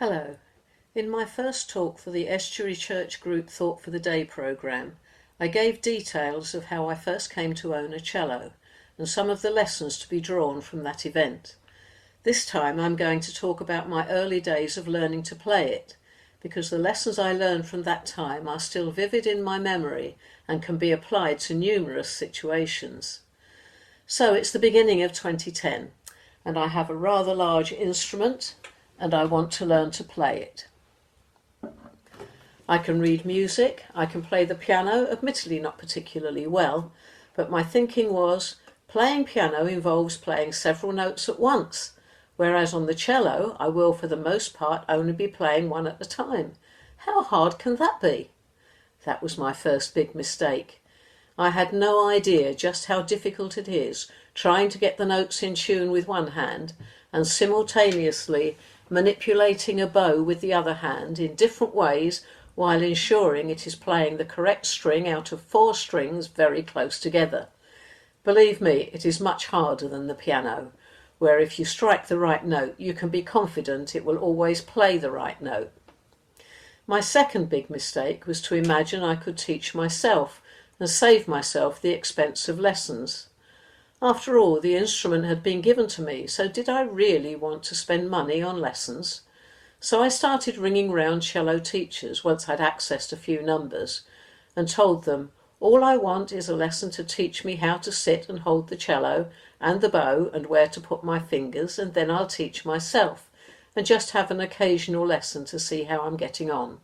Hello. In my first talk for the Estuary Church Group Thought for the Day programme, I gave details of how I first came to own a cello and some of the lessons to be drawn from that event. This time I'm going to talk about my early days of learning to play it, because the lessons I learned from that time are still vivid in my memory and can be applied to numerous situations. So it's the beginning of 2010, and I have a rather large instrument and I want to learn to play it. I can read music, I can play the piano, admittedly not particularly well, but my thinking was, playing piano involves playing several notes at once, whereas on the cello I will for the most part only be playing one at a time. How hard can that be? That was my first big mistake. I had no idea just how difficult it is trying to get the notes in tune with one hand and simultaneously manipulating a bow with the other hand in different ways while ensuring it is playing the correct string out of 4 strings very close together. Believe me, it is much harder than the piano, where if you strike the right note you can be confident it will always play the right note. My second big mistake was to imagine I could teach myself and save myself the expense of lessons. After all, the instrument had been given to me, so did I really want to spend money on lessons? So I started ringing round cello teachers once I'd accessed a few numbers and told them, all I want is a lesson to teach me how to sit and hold the cello and the bow and where to put my fingers, and then I'll teach myself and just have an occasional lesson to see how I'm getting on.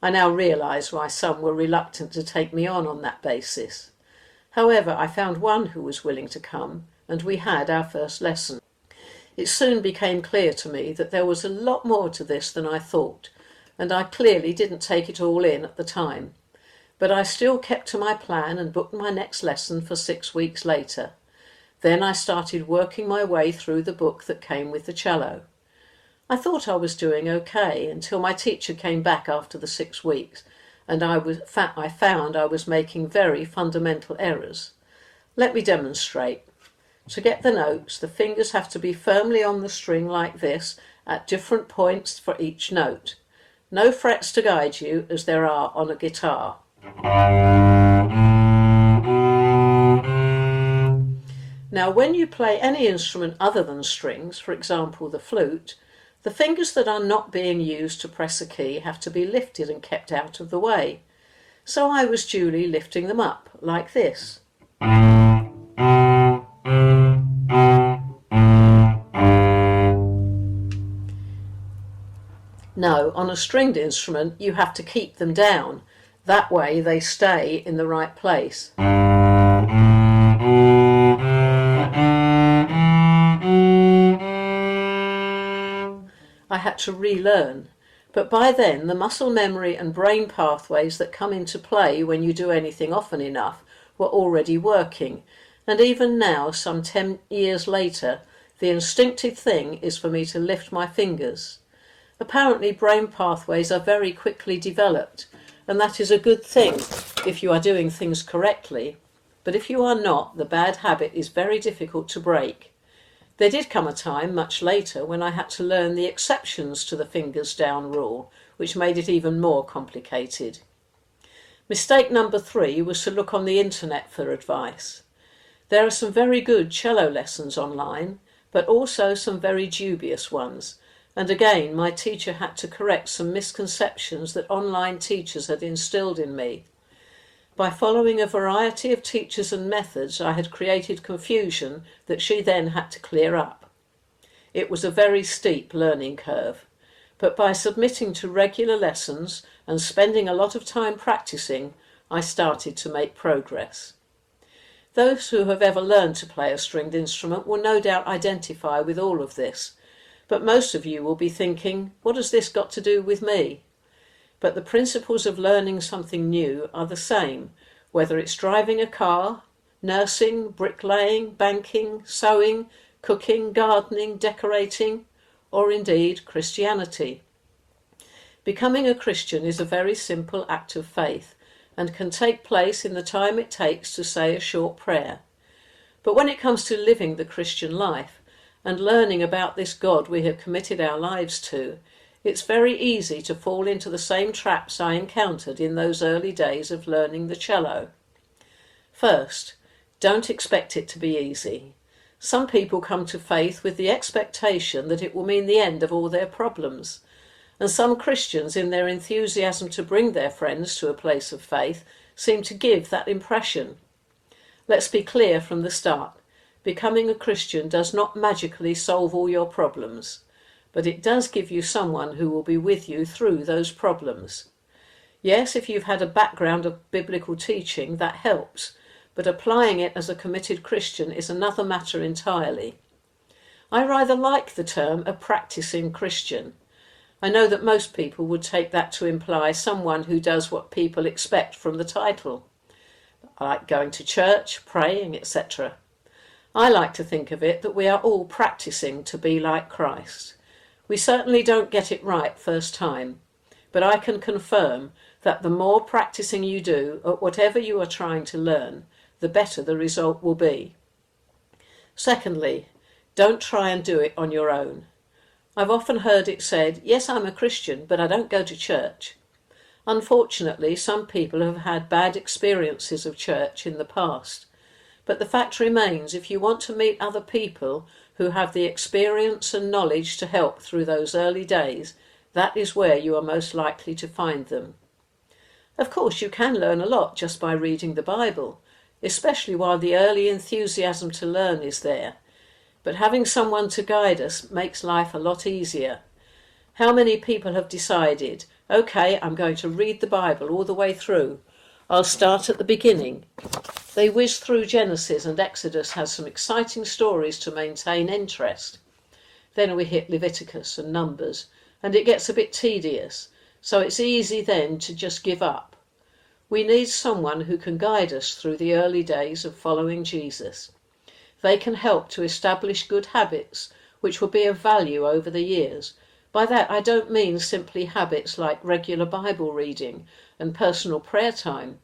I now realise why some were reluctant to take me on that basis. However, I found one who was willing to come, and we had our first lesson. It soon became clear to me that there was a lot more to this than I thought, and I clearly didn't take it all in at the time. But I still kept to my plan and booked my next lesson for 6 weeks later. Then I started working my way through the book that came with the cello. I thought I was doing okay until my teacher came back after the 6 weeks, and I found I was making very fundamental errors. Let me demonstrate. To get the notes, the fingers have to be firmly on the string like this at different points for each note. No frets to guide you as there are on a guitar. Now, when you play any instrument other than strings, for example the flute, the fingers that are not being used to press a key have to be lifted and kept out of the way. So I was duly lifting them up, like this. No, on a stringed instrument you have to keep them down. That way they stay in the right place. I had to relearn, but by then the muscle memory and brain pathways that come into play when you do anything often enough were already working, and even now, some 10 years later, the instinctive thing is for me to lift my fingers. Apparently brain pathways are very quickly developed, and that is a good thing if you are doing things correctly, but if you are not, the bad habit is very difficult to break. There did come a time much later when I had to learn the exceptions to the fingers down rule, which made it even more complicated. Mistake number 3 was to look on the internet for advice. There are some very good cello lessons online, but also some very dubious ones, and again my teacher had to correct some misconceptions that online teachers had instilled in me. By following a variety of teachers and methods, I had created confusion that she then had to clear up. It was a very steep learning curve, but by submitting to regular lessons and spending a lot of time practicing, I started to make progress. Those who have ever learned to play a stringed instrument will no doubt identify with all of this, but most of you will be thinking, what has this got to do with me? But the principles of learning something new are the same, whether it's driving a car, nursing, bricklaying, banking, sewing, cooking, gardening, decorating, or indeed Christianity. Becoming a Christian is a very simple act of faith and can take place in the time it takes to say a short prayer. But when it comes to living the Christian life and learning about this God we have committed our lives to, It's very easy to fall into the same traps I encountered in those early days of learning the cello. First, don't expect it to be easy. Some people come to faith with the expectation that it will mean the end of all their problems, and some Christians, in their enthusiasm to bring their friends to a place of faith, seem to give that impression. Let's be clear from the start. Becoming a Christian does not magically solve all your problems, but it does give you someone who will be with you through those problems. Yes, if you've had a background of biblical teaching, that helps, but applying it as a committed Christian is another matter entirely. I rather like the term a practicing Christian. I know that most people would take that to imply someone who does what people expect from the title, like going to church, praying, etc. I like to think of it that we are all practicing to be like Christ. We certainly don't get it right first time, but I can confirm that the more practicing you do at whatever you are trying to learn, the better the result will be. Secondly, don't try and do it on your own. I've often heard it said, yes, I'm a Christian, but I don't go to church. Unfortunately, some people have had bad experiences of church in the past. But the fact remains, if you want to meet other people who have the experience and knowledge to help through those early days, that is where you are most likely to find them. Of course, you can learn a lot just by reading the Bible, especially while the early enthusiasm to learn is there. But having someone to guide us makes life a lot easier. How many people have decided, okay, I'm going to read the Bible all the way through. I'll start at the beginning. They whiz through Genesis, and Exodus has some exciting stories to maintain interest. Then we hit Leviticus and Numbers, and it gets a bit tedious, so it's easy then to just give up. We need someone who can guide us through the early days of following Jesus. They can help to establish good habits, which will be of value over the years. By that I don't mean simply habits like regular Bible reading and personal prayer time,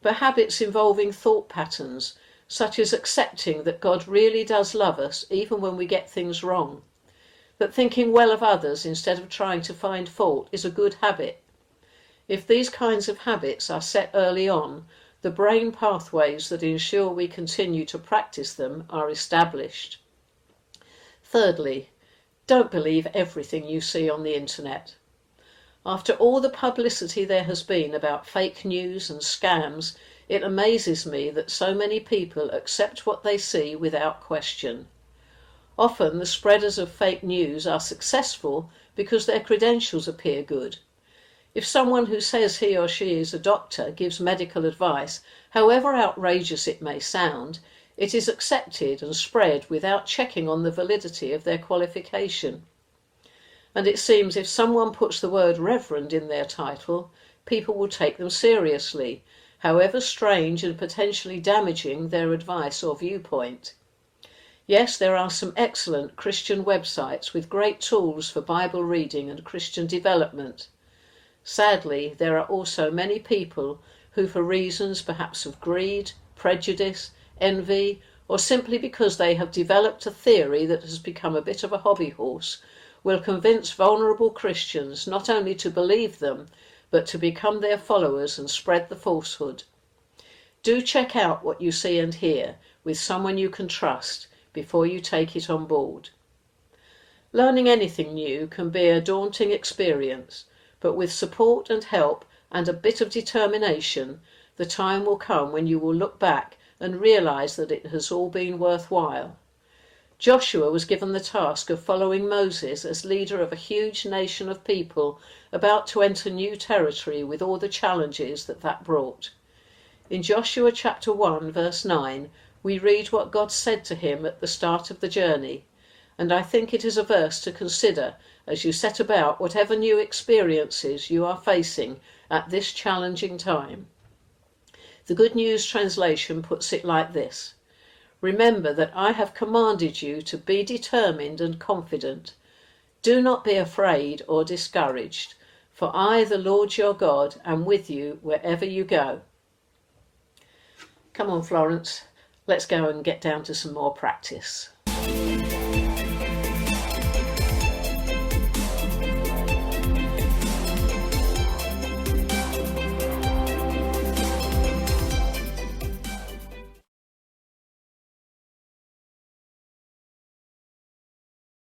but habits involving thought patterns, such as accepting that God really does love us even when we get things wrong, that thinking well of others instead of trying to find fault is a good habit. If these kinds of habits are set early on, the brain pathways that ensure we continue to practice them are established. Thirdly, don't believe everything you see on the internet. After all the publicity there has been about fake news and scams, it amazes me that so many people accept what they see without question. Often the spreaders of fake news are successful because their credentials appear good. If someone who says he or she is a doctor gives medical advice, however outrageous it may sound, it is accepted and spread without checking on the validity of their qualification. And it seems if someone puts the word reverend in their title, people will take them seriously, however strange and potentially damaging their advice or viewpoint. Yes, there are some excellent Christian websites with great tools for Bible reading and Christian development. Sadly, there are also many people who, for reasons perhaps of greed, prejudice, envy, or simply because they have developed a theory that has become a bit of a hobby horse, will convince vulnerable Christians not only to believe them, but to become their followers and spread the falsehood. Do check out what you see and hear with someone you can trust before you take it on board. Learning anything new can be a daunting experience, but with support and help and a bit of determination, the time will come when you will look back and realize that it has all been worthwhile. Joshua was given the task of following Moses as leader of a huge nation of people about to enter new territory with all the challenges that brought. In Joshua chapter 1 verse 9, we read what God said to him at the start of the journey, and I think it is a verse to consider as you set about whatever new experiences you are facing at this challenging time. The Good News translation puts it like this: Remember that I have commanded you to be determined and confident. Do not be afraid or discouraged, for I, the Lord your God, am with you wherever you go. Come on, Florence, let's go and get down to some more practice.